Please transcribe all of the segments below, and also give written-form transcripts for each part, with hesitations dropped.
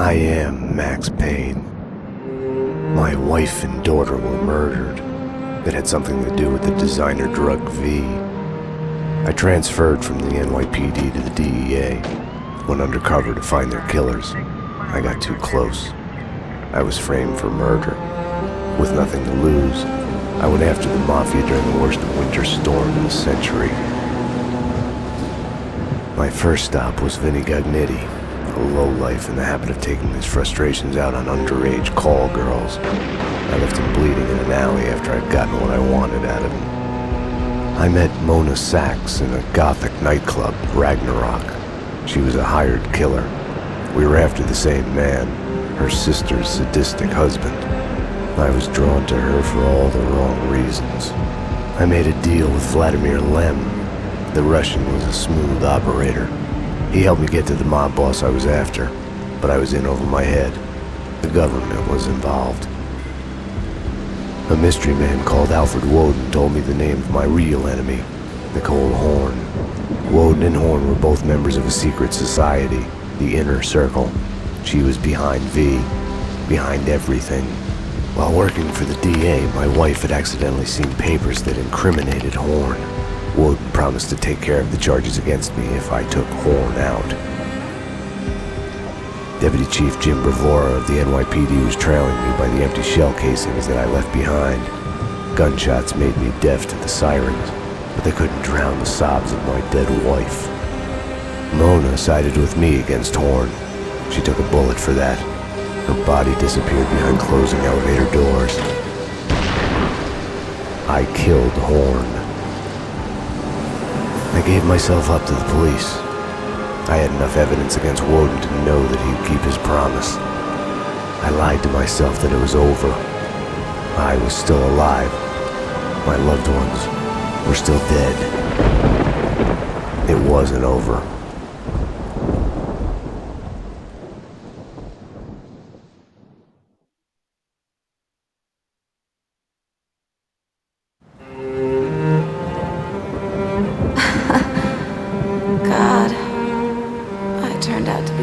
I am Max Payne. My wife and daughter were murdered. It had something to do with the designer drug V. I transferred from the NYPD to the DEA, went undercover to find their killers. I got too close. I was framed for murder. With nothing to lose, I went after the Mafia during the worst winter storm in a century. My first stop was Vinny Gagnetti, a lowlife in the habit of taking his frustrations out on underage call girls. I left him bleeding in an alley after I'd gotten what I wanted out of him. I met Mona Sachs in a gothic nightclub, Ragnarok. She was a hired killer. We were after the same man, her sister's sadistic husband. I was drawn to her for all the wrong reasons. I made a deal with Vladimir Lem. The Russian was a smooth operator. He helped me get to the mob boss I was after, but I was in over my head. The government was involved. A mystery man called Alfred Woden told me the name of my real enemy, Nicole Horn. Woden and Horn were both members of a secret society, the Inner Circle. She was behind V, behind everything. While working for the DA, my wife had accidentally seen papers that incriminated Horn. Woden promised to take care of the charges against me if I took Horn out. Deputy Chief Jim Bravura of the NYPD was trailing me by the empty shell casings that I left behind. Gunshots made me deaf to the sirens, but they couldn't drown the sobs of my dead wife. Mona sided with me against Horn. She took a bullet for that. Her body disappeared behind closing elevator doors. I killed Horn. I gave myself up to the police. I had enough evidence against Woden to know that he'd keep his promise. I lied to myself that it was over. I was still alive. My loved ones were still dead. It wasn't over.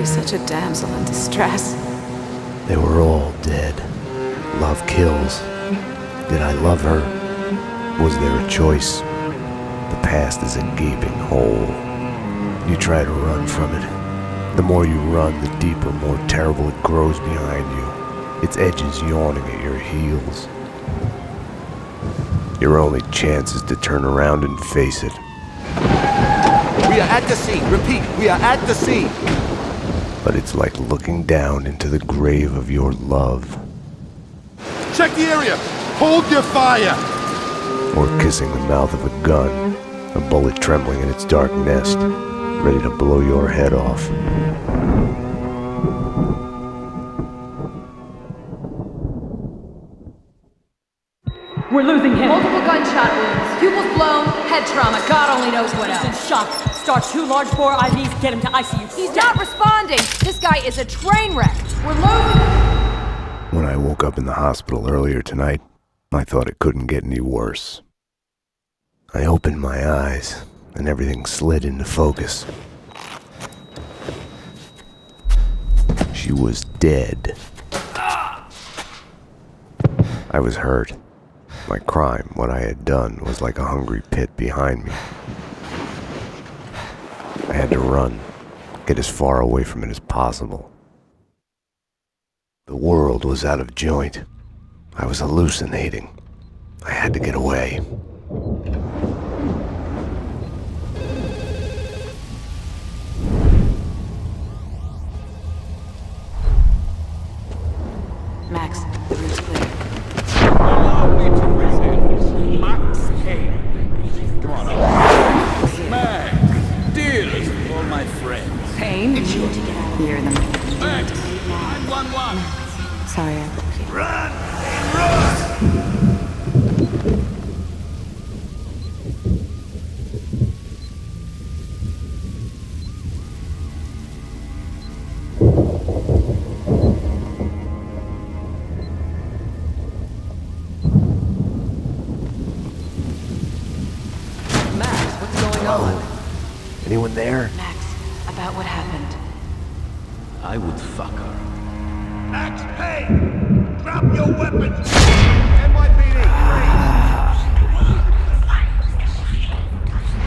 Such a damsel in distress. They were all dead. Love kills. Did I love her? Was there a choice? The past is a gaping hole. You try to run from it. The more you run, the deeper, more terrible it grows behind you, its edges yawning at your heels. Your only chance is to turn around and face it. We are at the scene. Repeat, we are at the scene. But it's like looking down into the grave of your love. Check the area! Hold your fire! Or kissing the mouth of a gun, a bullet trembling in its dark nest, ready to blow your head off. We're losing him. Multiple gunshot wounds. Pupils blown, head trauma, God only knows what He's in else. shock. Start 2 large bore IVs, get him to ICU. He's not responding. This guy is a train wreck. We're losing him. When I woke up in the hospital earlier tonight, I thought it couldn't get any worse. I opened my eyes, and everything slid into focus. She was dead. I was hurt. My crime, what I had done, was like a hungry pit behind me. I had to run, get as far away from it as possible. The world was out of joint. I was hallucinating. I had to get away. Max, the room's clear. Allow me to present Max Payne. Come on up. Max, dearest of all my friends. Payne? You need to get out of here in the morning. Max, 911. Sorry, I woke you. Run! Run! Anyone there? Max, about what happened. I would fuck her. Max Payne! Drop your weapons! NYPD,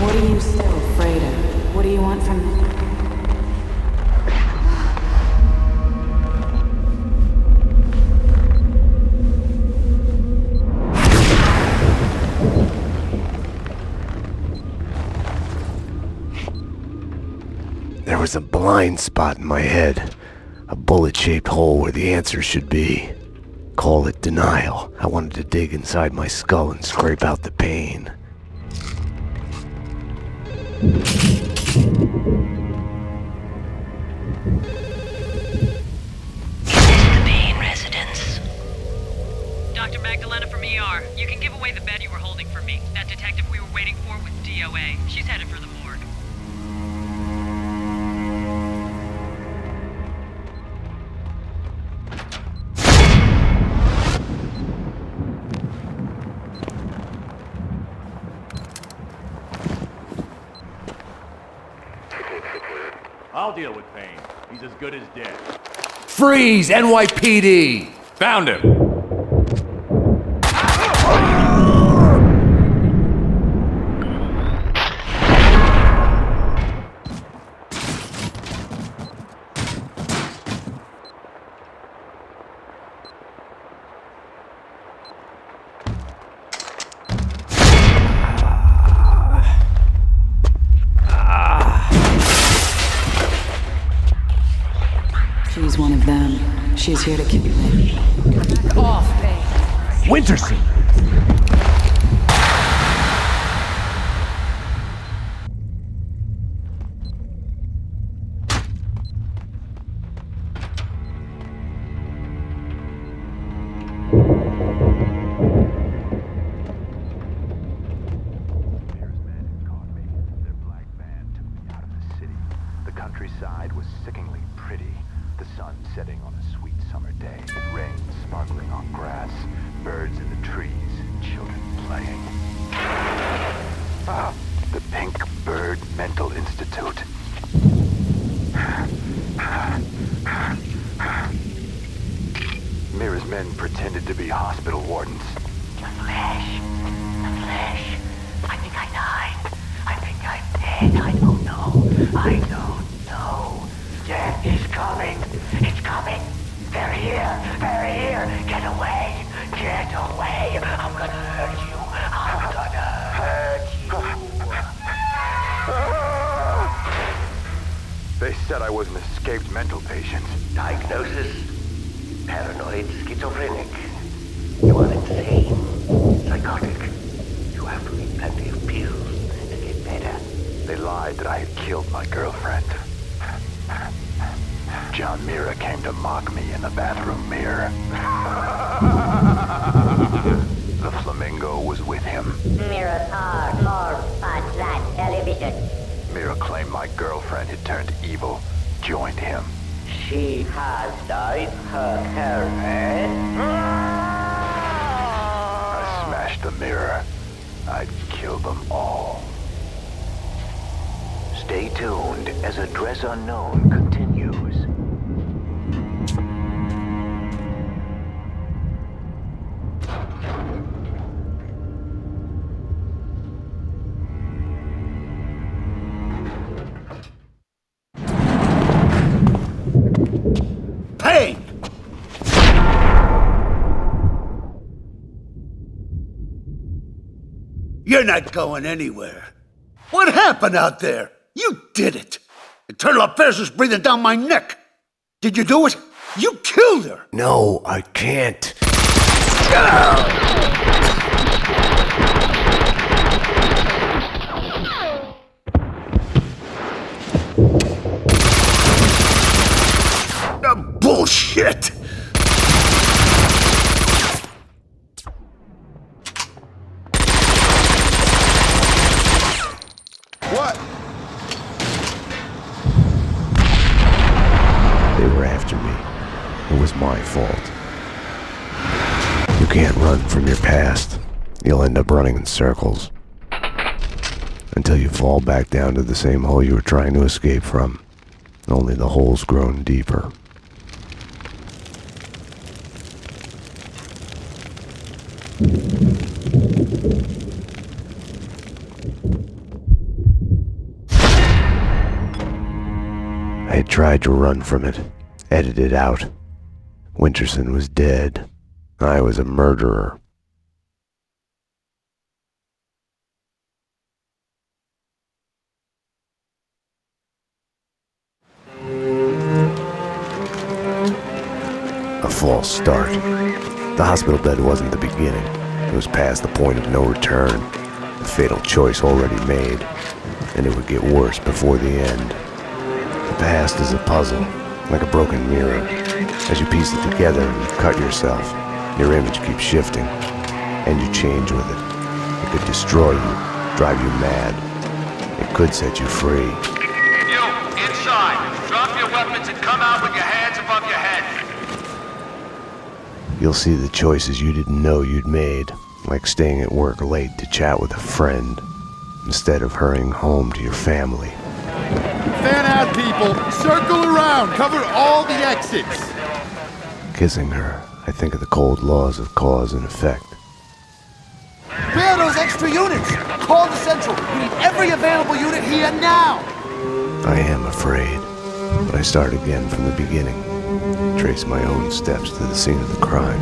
What are you still afraid of? What do you want from me? There was a blind spot in my head. A bullet-shaped hole where the answer should be. Call it denial. I wanted to dig inside my skull and scrape out the pain. The Payne residence. Dr. Magdalena from ER. You can give away the bed you were holding for me. That detective we were waiting for was DOA. She's headed for the morgue. I'll deal with Payne. He's as good as dead. Freeze, NYPD! Found him! She's one of them. She's here to kill me. Off, Payne. Winterson! The countryside was sickeningly pretty. The sun setting on a sweet summer day. Rain sparkling on grass. Birds in the trees. Children playing. Ah, the Pink Bird Mental Institute. Mira's men pretended to be hospital wardens. The flesh. The flesh. I think I died. I think I'm dead. I don't know. I don't know. Death is coming. It's coming. They're here. They're here. Get away. Get away. I'm gonna hurt you. I'm gonna hurt you. They said I was an escaped mental patient. Diagnosis: paranoid schizophrenic. You are insane. Psychotic. You have to eat plenty of pills to get better. They lied that I had killed my girlfriend. John Mira came to mock me in the bathroom mirror. The flamingo was with him. Mirrors are more fun than television. Mira claimed my girlfriend had turned evil, joined him. She has dyed her hair red. I smashed the mirror. I'd kill them all. Stay tuned as Address Unknown continues. Payne! You're not going anywhere. What happened out there? You did it. Internal affairs was breathing down my neck. Did you do it? You killed her. No, I can't. Bullshit. What? They were after me. It was my fault. You can't run from your past. You'll end up running in circles. Until you fall back down to the same hole you were trying to escape from. Only the hole's grown deeper. I had tried to run from it, edit it out. Winterson was dead. I was a murderer. A false start. The hospital bed wasn't the beginning. It was past the point of no return. The fatal choice already made, and it would get worse before the end. The past is a puzzle, like a broken mirror. As you piece it together and cut yourself, your image keeps shifting, and you change with it. It could destroy you, drive you mad. It could set you free. You, inside. Drop your weapons and come out with your hands above your head. You'll see the choices you didn't know you'd made, like staying at work late to chat with a friend, instead of hurrying home to your family. Fan out, people! Circle around! Cover all the exits! Kissing her, I think of the cold laws of cause and effect. Where are those extra units? Call the Central. We need every available unit here now. I am afraid, but I start again from the beginning. Trace my own steps to the scene of the crime.